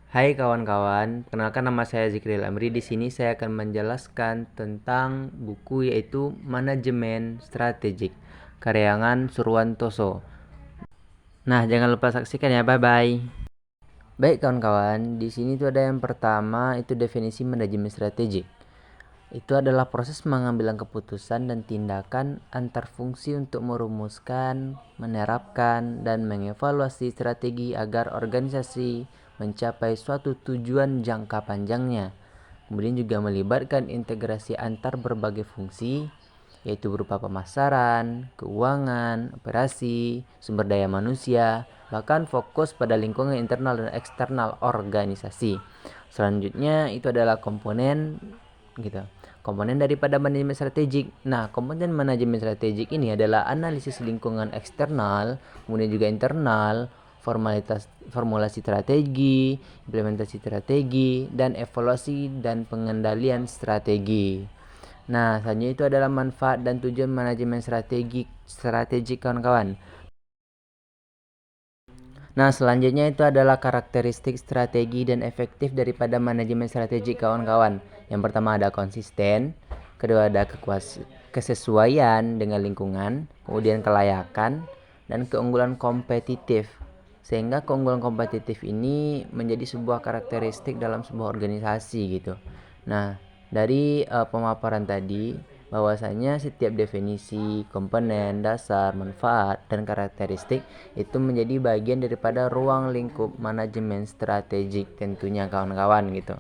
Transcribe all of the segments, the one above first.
Hai kawan-kawan, kenalkan nama saya Zikril Amri. Di sini saya akan menjelaskan tentang buku yaitu Manajemen Strategik, karyangan Surwantoso. Nah, jangan lupa saksikan ya. Bye bye. Baik kawan-kawan, di sini tuh ada yang pertama itu definisi manajemen strategik. Itu adalah proses pengambilan keputusan dan tindakan antar fungsi untuk merumuskan, menerapkan, dan mengevaluasi strategi agar organisasi mencapai suatu tujuan jangka panjangnya. Kemudian juga melibatkan integrasi antar berbagai fungsi, yaitu berupa pemasaran, keuangan, operasi, sumber daya manusia, bahkan fokus pada lingkungan internal dan eksternal organisasi. Selanjutnya itu adalah komponen gitu. Komponen daripada manajemen strategik. Nah, komponen manajemen strategik ini adalah analisis lingkungan eksternal, kemudian juga internal, formulasi strategi, implementasi strategi, dan evaluasi dan pengendalian strategi. Nah, selanjutnya itu adalah manfaat dan tujuan manajemen strategik kawan-kawan. Nah, selanjutnya itu adalah karakteristik strategi dan efektif daripada manajemen strategik kawan-kawan. Yang pertama ada konsisten, kedua ada kesesuaian dengan lingkungan, kemudian kelayakan, dan keunggulan kompetitif. Sehingga keunggulan kompetitif ini menjadi sebuah karakteristik dalam sebuah organisasi gitu. Nah, dari pemaparan tadi, bahwasanya setiap definisi, komponen, dasar, manfaat, dan karakteristik itu menjadi bagian daripada ruang lingkup manajemen strategik tentunya kawan-kawan gitu.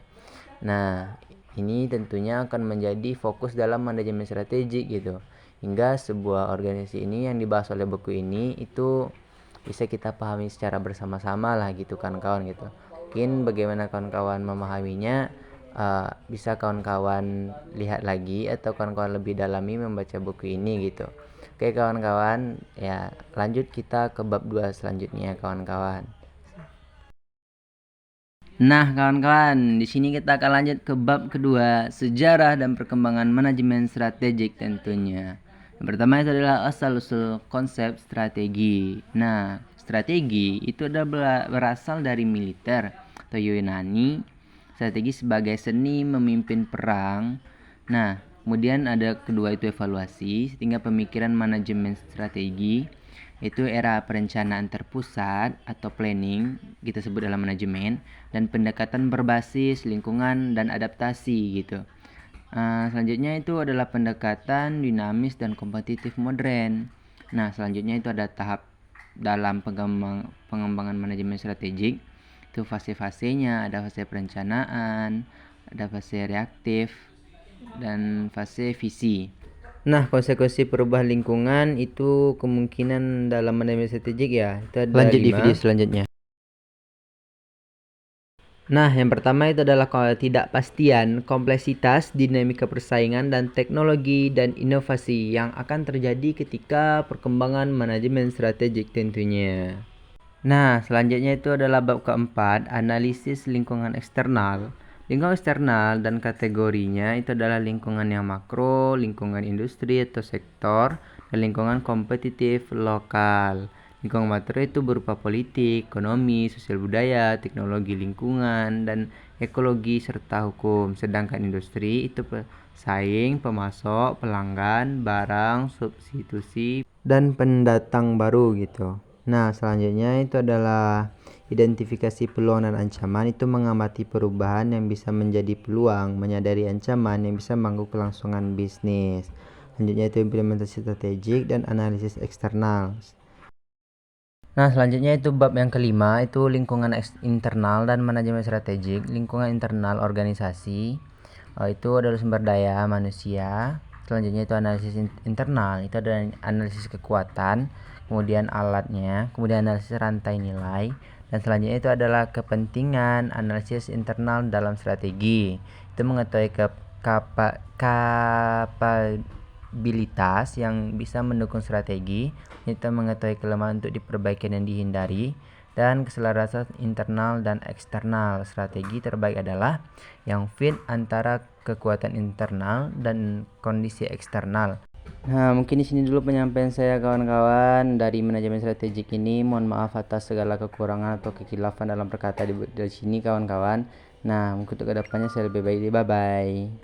Nah, ini tentunya akan menjadi fokus dalam manajemen strategik gitu. Hingga sebuah organisasi ini yang dibahas oleh buku ini itu bisa kita pahami secara bersama-sama lah gitu kan kawan gitu. Mungkin bagaimana kawan-kawan memahaminya, bisa kawan-kawan lihat lagi atau kawan-kawan lebih dalami membaca buku ini gitu. Oke kawan-kawan, ya lanjut kita ke bab 2 selanjutnya kawan-kawan. Nah, kawan-kawan, di sini kita akan lanjut ke bab kedua, sejarah dan perkembangan manajemen strategik tentunya. Yang pertama itu adalah asal-usul konsep strategi. Nah, strategi itu adalah berasal dari militer atau Yunani. Strategi sebagai seni memimpin perang. Nah, kemudian ada kedua itu evaluasi, sehingga pemikiran manajemen strategi itu era perencanaan terpusat atau planning kita sebut dalam manajemen, dan pendekatan berbasis lingkungan dan adaptasi gitu. Selanjutnya itu adalah pendekatan dinamis dan kompetitif modern. Nah, selanjutnya itu ada tahap dalam pengembangan manajemen strategik. Itu fase-fasenya, ada fase perencanaan, ada fase reaktif, dan fase visi. Nah, konsekuensi perubahan lingkungan itu kemungkinan dalam manajemen strategik ya. Itu ada lanjut 5. Di video selanjutnya. Nah, yang pertama itu adalah ketidakpastian, kompleksitas, dinamika persaingan, dan teknologi dan inovasi yang akan terjadi ketika perkembangan manajemen strategik tentunya. Nah, selanjutnya itu adalah bab keempat, analisis lingkungan eksternal. Lingkungan eksternal dan kategorinya itu adalah lingkungan yang makro, lingkungan industri atau sektor, dan lingkungan kompetitif lokal. Lingkungan makro itu berupa politik, ekonomi, sosial budaya, teknologi lingkungan, dan ekologi serta hukum. Sedangkan industri itu pesaing, pemasok, pelanggan, barang, substitusi, dan pendatang baru gitu. Nah, selanjutnya itu adalah identifikasi peluang dan ancaman. Itu mengamati perubahan yang bisa menjadi peluang, menyadari ancaman yang bisa mengganggu kelangsungan bisnis. Selanjutnya itu implementasi strategik dan analisis eksternal. Nah, selanjutnya itu bab yang kelima, itu lingkungan internal dan manajemen strategik. Lingkungan internal organisasi, itu adalah sumber daya manusia. Selanjutnya itu analisis internal, itu ada analisis kekuatan, kemudian alatnya, kemudian analisis rantai nilai, dan selanjutnya itu adalah kepentingan. Analisis internal dalam strategi itu mengetahui kapabilitas yang bisa mendukung strategi, kita mengetahui kelemahan untuk diperbaiki dan dihindari, dan keselarasan internal dan eksternal. Strategi terbaik adalah yang fit antara kekuatan internal dan kondisi eksternal. Nah, mungkin di sini dulu penyampaian saya kawan-kawan dari manajemen strategik ini. Mohon maaf atas segala kekurangan atau kekhilafan dalam perkata di sini kawan-kawan. Nah, mungkin untuk kedepannya saya lebih baik. Bye bye.